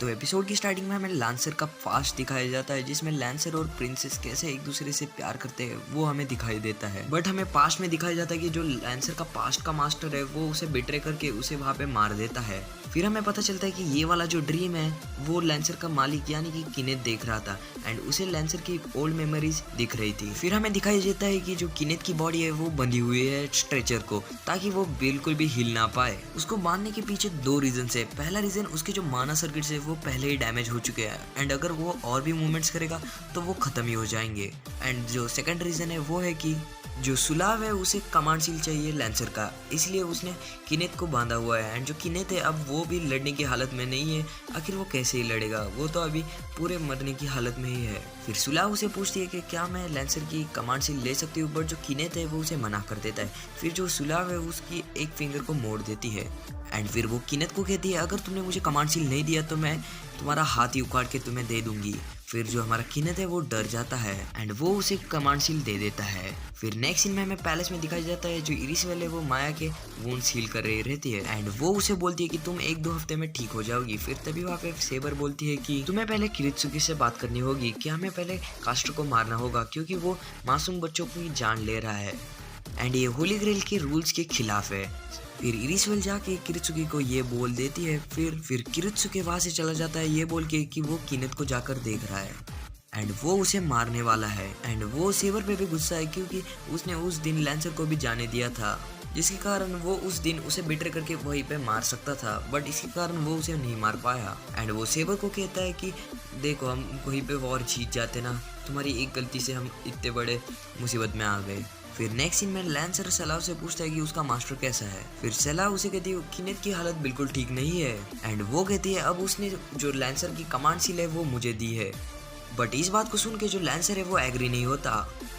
तो एपिसोड की स्टार्टिंग में हमें लैंसर का पास्ट दिखाया जाता है, जिसमें लैंसर और प्रिंसेस कैसे एक दूसरे से प्यार करते हैं वो हमें दिखाई देता है। बट हमें पास्ट में दिखाया जाता है कि जो लैंसर का पास्ट का मास्टर है वो उसे बिट्रे करके उसे वहाँ पे मार देता है। फिर हमें पता चलता है कि ये वाला जो ड्रीम है वो लैंसर का मालिक यानी कि किनेथ देख रहा था एंड उसे लैंसर की ओल्ड मेमोरीज दिख रही थी। फिर हमें दिखाई देता है कि जो किनेथ की बॉडी है वो बंधी हुई है स्ट्रेचर को, ताकि वो बिल्कुल भी हिल ना पाए। उसको बांधने के पीछे दो रीजन है। पहला रीजन, उसके जो माना सर्किट्स है वो पहले ही डैमेज हो चुके हैं एंड अगर वो और भी मूवमेंट्स करेगा तो वो खत्म ही हो जाएंगे। एंड जो सेकंड रीजन है वो है कि जो सुलाव है उसे कमांड सील चाहिए लैंसर का, इसलिए उसने किनेथ को बांधा हुआ है। एंड जो किनेथ है अब वो भी लड़ने की हालत में नहीं है। आखिर वो कैसे ही लड़ेगा, वो तो अभी पूरे मरने की हालत में ही है। फिर सुलाव उसे पूछती है कि क्या मैं लैंसर की कमांड सील ले सकती हूँ, बट जो किनेथ है वो उसे मना कर देता है। फिर जो सुलाव है उसकी एक फिंगर को मोड़ देती है एंड फिर वो किनेथ को कहती है अगर तुमने मुझे कमांड सील नहीं दिया तो मैं तुम्हारा हाथ ही उखाड़ के तुम्हें दे दूंगी। फिर जो हमारा किनेथ है वो डर जाता है एंड वो उसे कमांड सील दे देता है। फिर नेक्स्ट सीन में हमें पैलेस में दिखाया जाता है जो इरिसवेल है वो माया के वुंड्स हील कर रही रहती है एंड वो उसे बोलती है कि तुम 1-2 हफ्ते में ठीक हो जाओगी। फिर तभी वहाँ पे सेबर बोलती है कि तुम्हें पहले किरित्सुकी से बात करनी होगी कि हमें पहले कास्टर को मारना होगा क्योंकि वो मासूम बच्चों की जान ले रहा है एंड ये होली ग्रेल के रूल्स के खिलाफ है। फिर इरिसवेल जाके किरित्सुकी को ये बोल देती है। फिर किरित्सुकी वहां से चला जाता है ये बोल के कि वो किनेथ को जाकर देख रहा है एंड वो उसे मारने वाला है। एंड वो सेवर पे भी गुस्सा है क्योंकि उसने उस दिन लैंसर को भी जाने दिया था, जिसके कारण वो उस दिन उसे बिट्रे करके वहीं पे मार सकता था, बट इसके कारण वो उसे नहीं मार पाया। एंड वो सेवर को कहता है कि देखो हम वहीं पे वॉर जीत जाते ना, तुम्हारी एक गलती से हम इतने बड़े मुसीबत में आ गए। फिर नेक्स्ट सीन में लैंसर सलाह से पूछता है कि उसका मास्टर कैसा है। फिर सलाह उसे कहती है किनेथ की हालत बिल्कुल ठीक नहीं है एंड वो कहती है अब उसने जो लैंसर की कमांड सील है वो मुझे दी है। बट इस बात को सुन के जो लैंसर है वो एग्री नहीं होता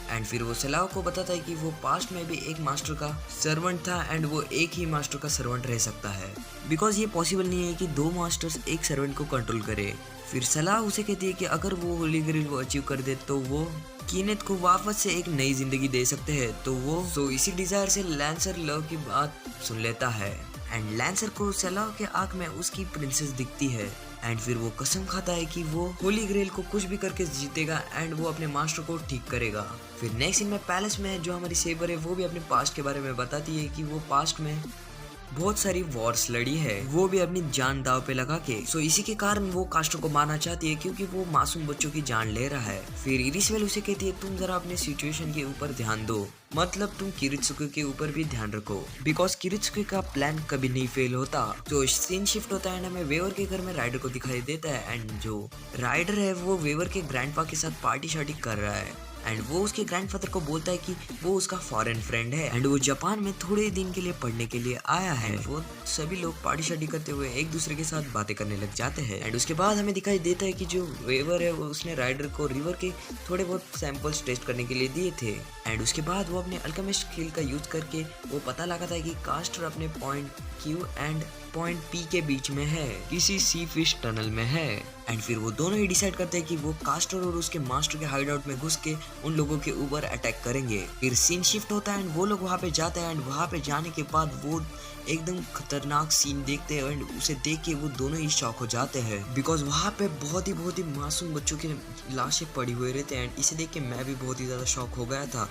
एंड फिर वो सलाह को बताता है कि वो पास्ट में भी एक मास्टर का सर्वेंट था एंड वो एक ही मास्टर का सर्वेंट रह सकता है, बिकॉज ये पॉसिबल नहीं है कि 2 मास्टर्स एक सर्वेंट को कंट्रोल करे। फिर सलाह उसे कहती है कि अगर वो होली ग्रेल को अचीव कर दे तो वो किनेथ को वापस से एक नई जिंदगी दे सकते हैं। तो इसी डिजायर से लैंसर लव की बात सुन लेता है एंड लैंसर को सलाह के आंख में उसकी प्रिंसेस दिखती है एंड फिर वो कसम खाता है कि वो होली ग्रेल को कुछ भी करके जीतेगा एंड वो अपने मास्टर को ठीक करेगा। फिर नेक्स्ट सीन में पैलेस में जो हमारी सेबर है वो भी अपने पास्ट के बारे में बताती है कि वो पास्ट में बहुत सारी वॉर्स लड़ी है, वो भी अपनी जान दाव पे लगा के। सो इसी के कारण वो कास्टर को मारना चाहती है क्योंकि वो मासूम बच्चों की जान ले रहा है। फिर इरिसवेल उसे कहती है तुम जरा अपने सिचुएशन के ऊपर ध्यान दो, मतलब तुम किरित्सुकी के ऊपर भी ध्यान रखो, बिकॉज किरित्सुकी का प्लान कभी नहीं फेल होता। तो सीन शिफ्ट होता है, हमें वेवर के घर में राइडर को दिखाई देता है एंड जो राइडर है वो वेवर के ग्रैंडपा के साथ पार्टी शार्टी कर रहा है एंड वो उसके ग्रैंडफादर को बोलता है कि वो उसका फॉरेन फ्रेंड है एंड वो जापान में थोड़े दिन के लिए पढ़ने के लिए आया है। वो सभी लोग पार्टी शार्टी करते हुए एक दूसरे के साथ बातें करने लग जाते हैं एंड उसके बाद हमें दिखाई देता है कि जो वेवर है वो उसने राइडर को रिवर के थोड़े बहुत सैंपल्स टेस्ट करने के लिए दिए थे एंड उसके बाद वो अपने अल्केमिस्ट स्किल का यूज करके वो पता लगाता है कि कास्टर अपने point Q and point P के बीच में है, किसी सी फिश टनल में है एंड फिर वो दोनों ही डिसाइड करते हैं कि वो कास्टर और उसके मास्टर के हाइडआउट में घुस के उन लोगों के ऊपर अटैक करेंगे। फिर सीन शिफ्ट होता है एंड वो लोग वहाँ पे जाते हैं एंड वहाँ पे जाने के बाद वो एकदम खतरनाक सीन देखते हैं एंड उसे देख के वो दोनों ही शॉक हो जाते हैं, बिकॉज वहाँ पे बहुत ही मासूम बच्चों की लाशें पड़ी हुए रहते हैं एंड इसे देख के मैं भी बहुत ही ज़्यादा शॉक हो गया था।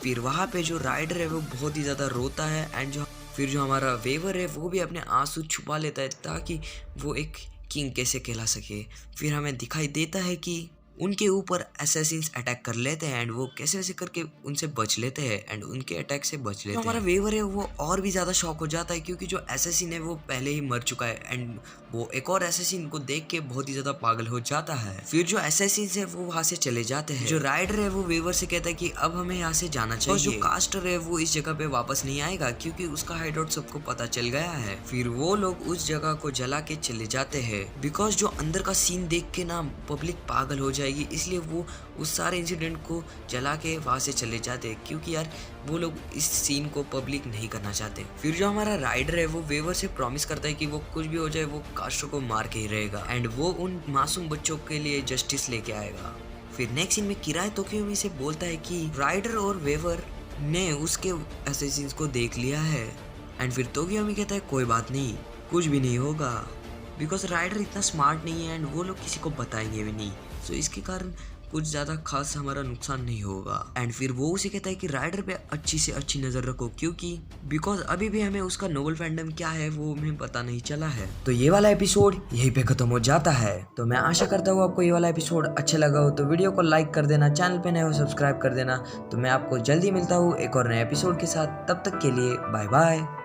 फिर वहाँ पे जो राइडर है वो बहुत ही ज़्यादा रोता है एंड फिर जो हमारा वेवर है वो भी अपने आंसू छुपा लेता है ताकि वो एक किंग कैसे कहला सके। फिर हमें दिखाई देता है कि उनके ऊपर असैसिन्स अटैक कर लेते हैं एंड वो कैसे वैसे करके उनसे बच लेते हैं एंड उनके अटैक से बच लेते हैं। हमारा वेवर है वो और भी ज़्यादा शॉक हो जाता है क्योंकि जो असैसिन है वो पहले ही मर चुका है एंड वो एक और असैसिन को देख के बहुत ही ज़्यादा पागल हो जाता है। फिर जो असैसिन्स है वो वहाँ से चले जाते हैं। जो राइडर है वो वेवर से कहता है कि अब हमें यहाँ से जाना चाहिए। और जो कास्टर है वो इस जगह पे वापस नहीं आएगा क्योंकि उसका हाइडआउट सबको पता चल गया है। फिर वो लोग उस जगह को जला के चले जाते हैं बिकॉज जो अंदर का सीन देख के ना पब्लिक पागल हो जाएगी, इसलिए वो उस सारे इंसिडेंट को जला के वहाँ से चले जाते हैं क्योंकि यार वो लोग इस सीन को पब्लिक नहीं करना चाहते। फिर जो हमारा राइडर है वो वेवर से प्रॉमिस करता है कि वो कुछ भी हो जाए वो कास्टर को मार के ही रहेगा एंड वो उन मासूम बच्चों के लिए जस्टिस लेके आएगा। फिर नेक्स्ट सीन में किराए तोक्योमी से बोलता है कि राइडर और वेवर ने उसके असैसिन्स को देख लिया है एंड फिर तोक्योमी कहता है कोई बात नहीं, कुछ भी नहीं होगा, बिकॉज राइडर इतना स्मार्ट नहीं है एंड वो लोग किसी को बताएंगे भी नहीं। सो इसके कारण कुछ ज़्यादा खास हमारा नुकसान नहीं होगा। एंड फिर वो उसे कहता है कि राइडर पे अच्छी से अच्छी नज़र रखो, क्योंकि बिकॉज अभी भी हमें उसका नोबल फैंडम क्या है वो हमें पता नहीं चला है। तो ये वाला एपिसोड यहीं पे खत्म हो जाता है। तो मैं आशा करता हूँ आपको ये वाला एपिसोड अच्छा लगा हो, तो वीडियो को लाइक कर देना, चैनल पे नए हो सब्सक्राइब कर देना। तो मैं आपको जल्दी मिलता हूँ एक और नए एपिसोड के साथ, तब तक के लिए बाय बाय।